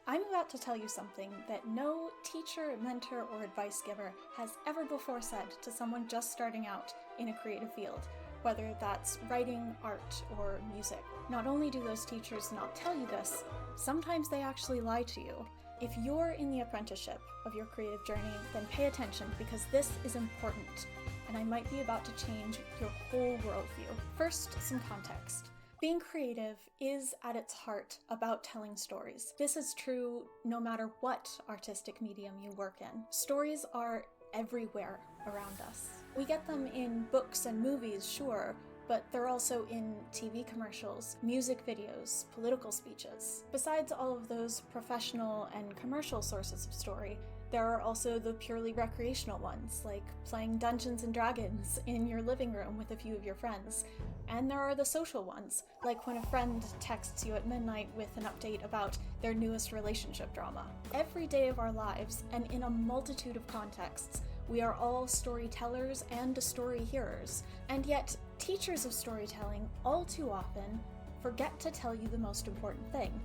I'm about to tell you something that no teacher, mentor, or advice giver has ever before said to someone just starting out in a creative field, whether that's writing, art, or music. Not only do those teachers not tell you this, sometimes they actually lie to you. If you're in the apprenticeship of your creative journey, then pay attention because this is important, and I might be about to change your whole worldview. First, some context. Being creative is, at its heart, about telling stories. This is true no matter what artistic medium you work in. Stories are everywhere around us. We get them in books and movies, sure, but they're also in TV commercials, music videos, political speeches. Besides all of those professional and commercial sources of story, there are also the purely recreational ones, like playing Dungeons and Dragons in your living room with a few of your friends. And there are the social ones, like when a friend texts you at midnight with an update about their newest relationship drama. Every day of our lives, and in a multitude of contexts, we are all storytellers and story hearers. And yet, teachers of storytelling all too often forget to tell you the most important thing.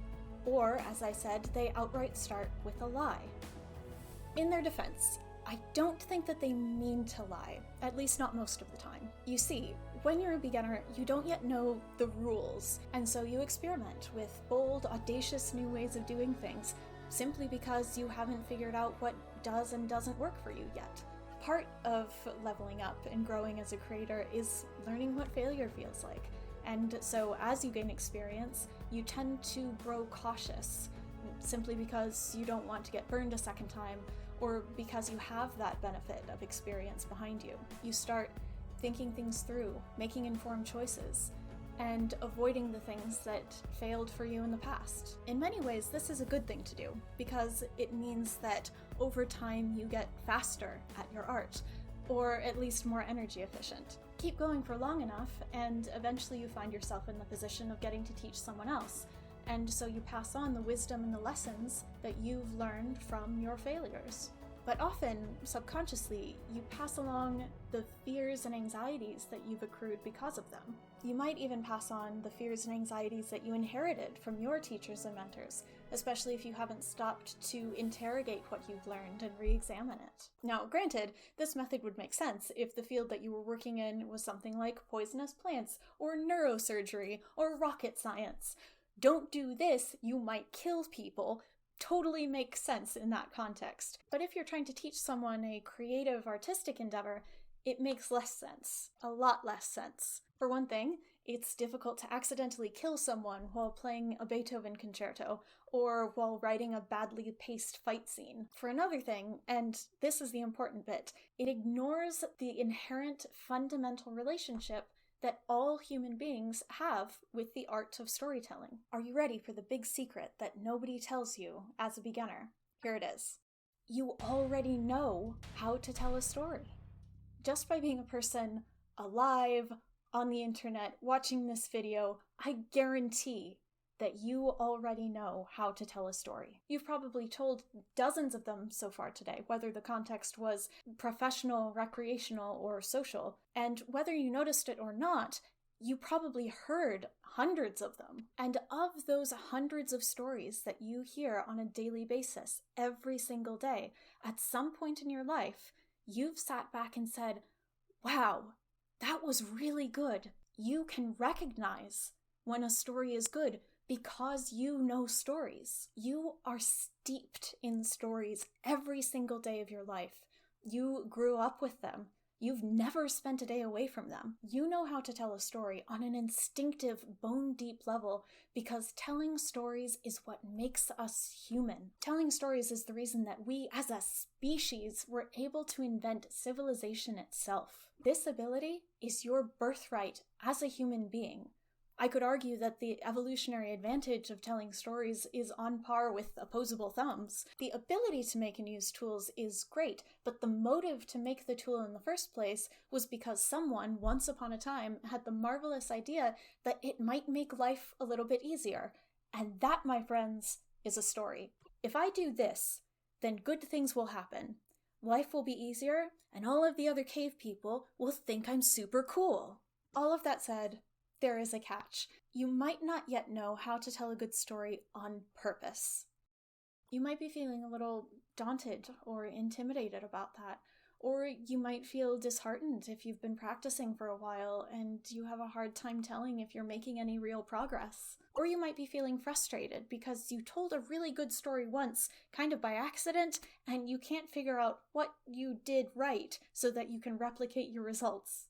Or, as I said, they outright start with a lie. In their defense, I don't think that they mean to lie, at least not most of the time. You see, when you're a beginner, you don't yet know the rules, and so you experiment with bold, audacious new ways of doing things, simply because you haven't figured out what does and doesn't work for you yet. Part of leveling up and growing as a creator is learning what failure feels like, and so as you gain experience, you tend to grow cautious, simply because you don't want to get burned a second time, or because you have that benefit of experience behind you. You start thinking things through, making informed choices, and avoiding the things that failed for you in the past. In many ways, this is a good thing to do, because it means that over time you get faster at your art, or at least more energy efficient. Keep going for long enough, and eventually you find yourself in the position of getting to teach someone else. And so you pass on the wisdom and the lessons that you've learned from your failures. But often, subconsciously, you pass along the fears and anxieties that you've accrued because of them. You might even pass on the fears and anxieties that you inherited from your teachers and mentors, especially if you haven't stopped to interrogate what you've learned and re-examine it. Now, granted, this method would make sense if the field that you were working in was something like poisonous plants, or neurosurgery, or rocket science. Don't do this, you might kill people, totally makes sense in that context. But if you're trying to teach someone a creative, artistic endeavor, it makes less sense. A lot less sense. For one thing, it's difficult to accidentally kill someone while playing a Beethoven concerto, or while writing a badly paced fight scene. For another thing, and this is the important bit, it ignores the inherent fundamental relationship that all human beings have with the art of storytelling. Are you ready for the big secret that nobody tells you as a beginner? Here it is. You already know how to tell a story. Just by being a person alive, on the internet, watching this video, I guarantee that you already know how to tell a story. You've probably told dozens of them so far today, whether the context was professional, recreational, or social. And whether you noticed it or not, you probably heard hundreds of them. And of those hundreds of stories that you hear on a daily basis, every single day, at some point in your life, you've sat back and said, wow, that was really good. You can recognize when a story is good because you know stories. You are steeped in stories every single day of your life. You grew up with them. You've never spent a day away from them. You know how to tell a story on an instinctive, bone-deep level because telling stories is what makes us human. Telling stories is the reason that we, as a species, were able to invent civilization itself. This ability is your birthright as a human being. I could argue that the evolutionary advantage of telling stories is on par with opposable thumbs. The ability to make and use tools is great, but the motive to make the tool in the first place was because someone, once upon a time, had the marvelous idea that it might make life a little bit easier. And that, my friends, is a story. If I do this, then good things will happen. Life will be easier, and all of the other cave people will think I'm super cool. All of that said, there is a catch. You might not yet know how to tell a good story on purpose. You might be feeling a little daunted or intimidated about that. Or you might feel disheartened if you've been practicing for a while and you have a hard time telling if you're making any real progress. Or you might be feeling frustrated because you told a really good story once, kind of by accident, and you can't figure out what you did right so that you can replicate your results.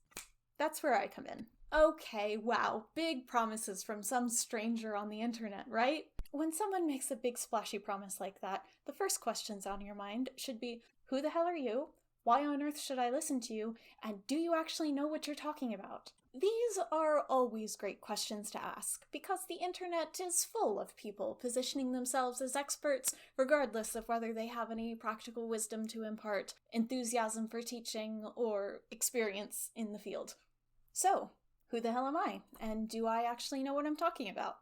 That's where I come in. Okay, wow, big promises from some stranger on the internet, right? When someone makes a big splashy promise like that, the first questions on your mind should be, who the hell are you? Why on earth should I listen to you? And do you actually know what you're talking about? These are always great questions to ask, because the internet is full of people positioning themselves as experts, regardless of whether they have any practical wisdom to impart, enthusiasm for teaching, or experience in the field. So, who the hell am I? And do I actually know what I'm talking about?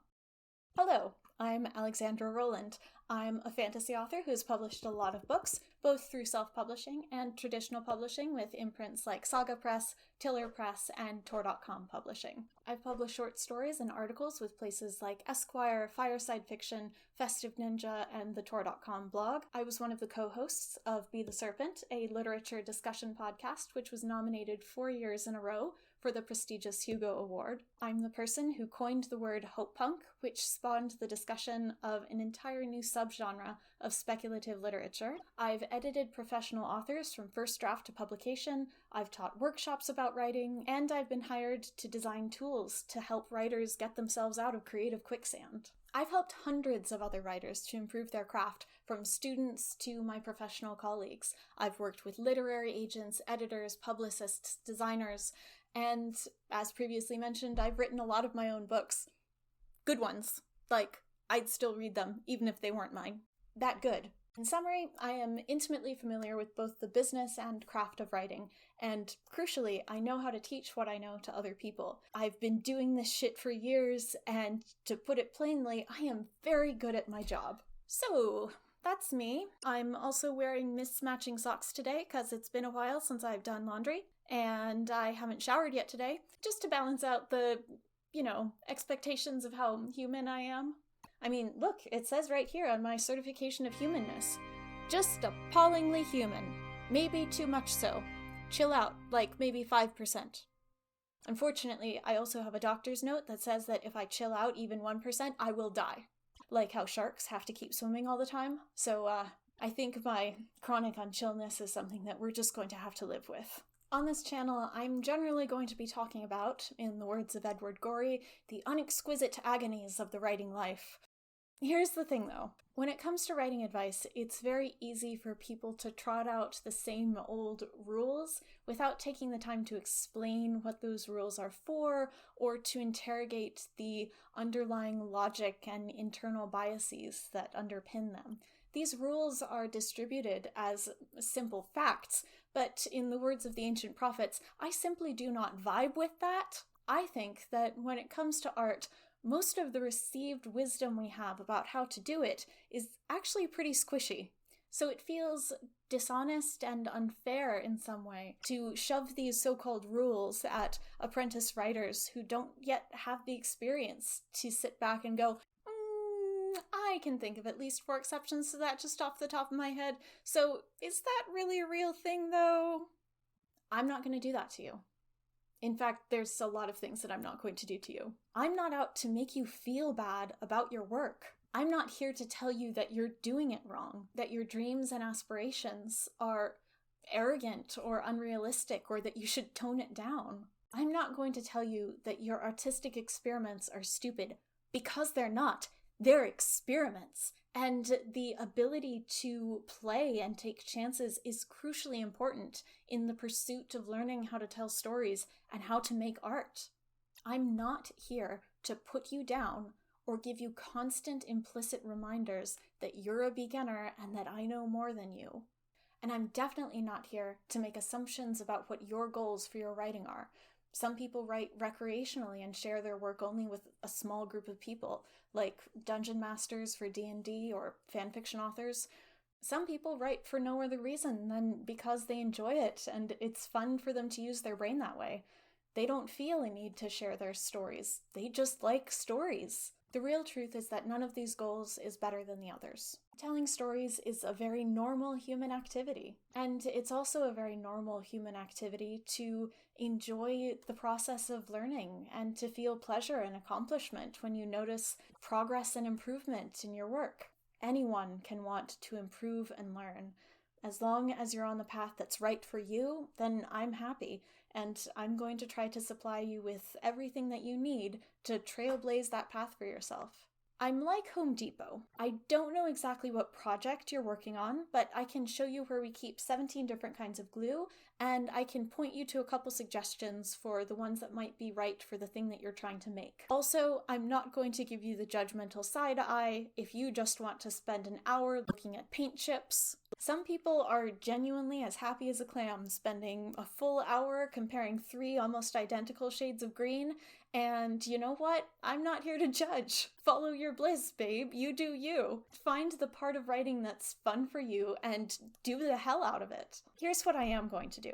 Hello, I'm Alexandra Rowland. I'm a fantasy author who's published a lot of books, both through self-publishing and traditional publishing with imprints like Saga Press, Tiller Press, and Tor.com Publishing. I've published short stories and articles with places like Esquire, Fireside Fiction, Festive Ninja, and the Tor.com blog. I was one of the co-hosts of Be the Serpent, a literature discussion podcast which was nominated 4 years in a row for the prestigious Hugo Award. I'm the person who coined the word hope punk, which spawned the discussion of an entire new subgenre of speculative literature. I've edited professional authors from first draft to publication, I've taught workshops about writing, and I've been hired to design tools to help writers get themselves out of creative quicksand. I've helped hundreds of other writers to improve their craft, from students to my professional colleagues. I've worked with literary agents, editors, publicists, designers, and as previously mentioned, I've written a lot of my own books. Good ones. Like, I'd still read them, even if they weren't mine. That good. In summary, I am intimately familiar with both the business and craft of writing, and crucially, I know how to teach what I know to other people. I've been doing this shit for years, and to put it plainly, I am very good at my job. So, that's me. I'm also wearing mismatching socks today, because it's been a while since I've done laundry, and I haven't showered yet today, just to balance out the, expectations of how human I am. I mean, look, it says right here on my certification of humanness. Just appallingly human. Maybe too much so. Chill out, like maybe 5%. Unfortunately, I also have a doctor's note that says that if I chill out even 1%, I will die. Like how sharks have to keep swimming all the time. So, I think my chronic unchillness is something that we're just going to have to live with. On this channel, I'm generally going to be talking about, in the words of Edward Gorey, the unexquisite agonies of the writing life. Here's the thing though, when it comes to writing advice, it's very easy for people to trot out the same old rules without taking the time to explain what those rules are for or to interrogate the underlying logic and internal biases that underpin them. These rules are distributed as simple facts, but in the words of the ancient prophets, I simply do not vibe with that. I think that when it comes to art, most of the received wisdom we have about how to do it is actually pretty squishy. So it feels dishonest and unfair in some way to shove these so-called rules at apprentice writers who don't yet have the experience to sit back and go, I can think of at least 4 exceptions to that just off the top of my head. So is that really a real thing though? I'm not going to do that to you. In fact, there's a lot of things that I'm not going to do to you. I'm not out to make you feel bad about your work. I'm not here to tell you that you're doing it wrong, that your dreams and aspirations are arrogant or unrealistic, or that you should tone it down. I'm not going to tell you that your artistic experiments are stupid, because they're not. They're experiments. And the ability to play and take chances is crucially important in the pursuit of learning how to tell stories and how to make art. I'm not here to put you down or give you constant implicit reminders that you're a beginner and that I know more than you. And I'm definitely not here to make assumptions about what your goals for your writing are. Some people write recreationally and share their work only with a small group of people, like dungeon masters for D&D or fanfiction authors. Some people write for no other reason than because they enjoy it and it's fun for them to use their brain that way. They don't feel a need to share their stories. They just like stories. The real truth is that none of these goals is better than the others. Telling stories is a very normal human activity, and it's also a very normal human activity to enjoy the process of learning and to feel pleasure and accomplishment when you notice progress and improvement in your work. Anyone can want to improve and learn. As long as you're on the path that's right for you, then I'm happy, and I'm going to try to supply you with everything that you need to trailblaze that path for yourself. I'm like Home Depot. I don't know exactly what project you're working on, but I can show you where we keep 17 different kinds of glue, and I can point you to a couple suggestions for the ones that might be right for the thing that you're trying to make. Also, I'm not going to give you the judgmental side eye if you just want to spend an hour looking at paint chips. Some people are genuinely as happy as a clam spending a full hour comparing 3 almost identical shades of green, and you know what? I'm not here to judge. Follow your bliss, babe. You do you. Find the part of writing that's fun for you and do the hell out of it. Here's what I am going to do.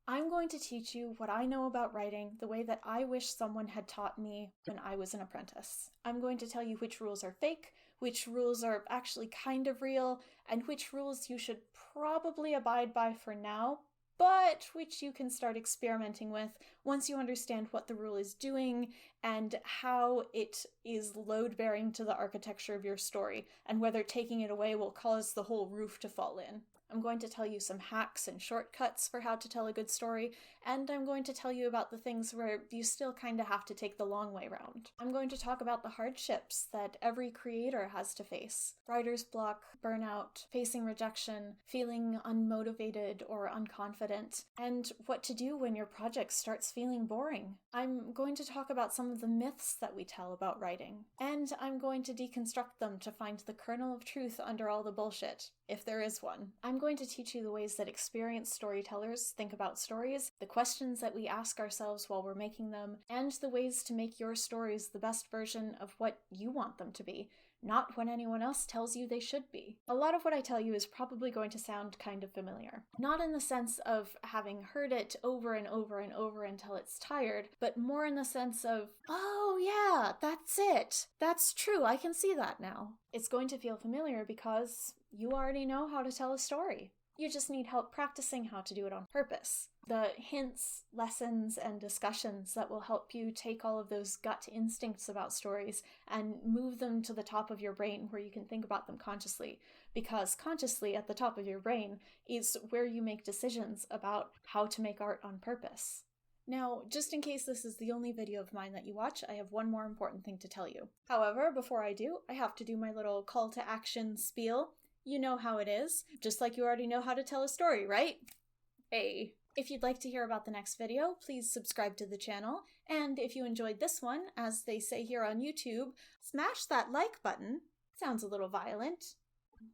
I'm going to teach you what I know about writing the way that I wish someone had taught me when I was an apprentice. I'm going to tell you which rules are fake, which rules are actually kind of real, and which rules you should probably abide by for now, but which you can start experimenting with once you understand what the rule is doing and how it is load-bearing to the architecture of your story, and whether taking it away will cause the whole roof to fall in. I'm going to tell you some hacks and shortcuts for how to tell a good story, and I'm going to tell you about the things where you still kind of have to take the long way round. I'm going to talk about the hardships that every creator has to face. Writer's block, burnout, facing rejection, feeling unmotivated or unconfident, and what to do when your project starts feeling boring. I'm going to talk about some of the myths that we tell about writing, and I'm going to deconstruct them to find the kernel of truth under all the bullshit, if there is one. I'm going to teach you the ways that experienced storytellers think about stories, the questions that we ask ourselves while we're making them, and the ways to make your stories the best version of what you want them to be, not what anyone else tells you they should be. A lot of what I tell you is probably going to sound kind of familiar. Not in the sense of having heard it over and over and over until it's tired, but more in the sense of, oh yeah, that's it. That's true, I can see that now. It's going to feel familiar because you already know how to tell a story. You just need help practicing how to do it on purpose. The hints, lessons, and discussions that will help you take all of those gut instincts about stories and move them to the top of your brain where you can think about them consciously. Because consciously at the top of your brain is where you make decisions about how to make art on purpose. Now, just in case this is the only video of mine that you watch, I have one more important thing to tell you. However, before I do, I have to do my little call to action spiel. You know how it is, just like you already know how to tell a story, right? Hey. If you'd like to hear about the next video, please subscribe to the channel, and if you enjoyed this one, as they say here on YouTube, smash that like button. Sounds a little violent.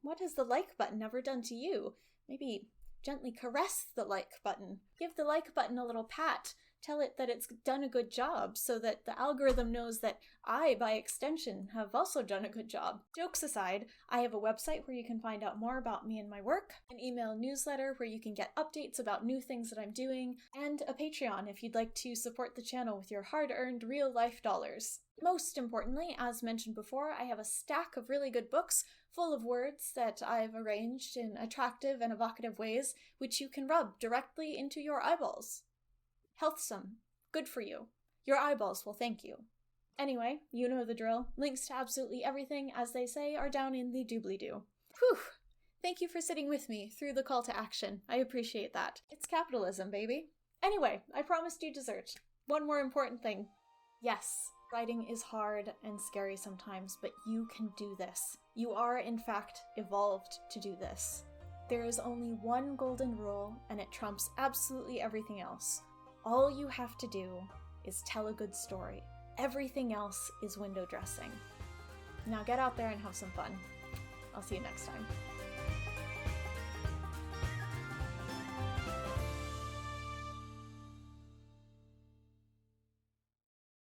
What has the like button ever done to you? Maybe gently caress the like button. Give the like button a little pat. Tell it that it's done a good job so that the algorithm knows that I, by extension, have also done a good job. Jokes aside, I have a website where you can find out more about me and my work, an email newsletter where you can get updates about new things that I'm doing, and a Patreon if you'd like to support the channel with your hard-earned real-life dollars. Most importantly, as mentioned before, I have a stack of really good books full of words that I've arranged in attractive and evocative ways, which you can rub directly into your eyeballs. Healthsome. Good for you. Your eyeballs will thank you. Anyway, you know the drill. Links to absolutely everything, as they say, are down in the doobly-doo. Whew! Thank you for sitting with me through the call to action. I appreciate that. It's capitalism, baby. Anyway, I promised you dessert. One more important thing. Yes, writing is hard and scary sometimes, but you can do this. You are, in fact, evolved to do this. There is only one golden rule, and it trumps absolutely everything else. All you have to do is tell a good story. Everything else is window dressing. Now get out there and have some fun. I'll see you next time.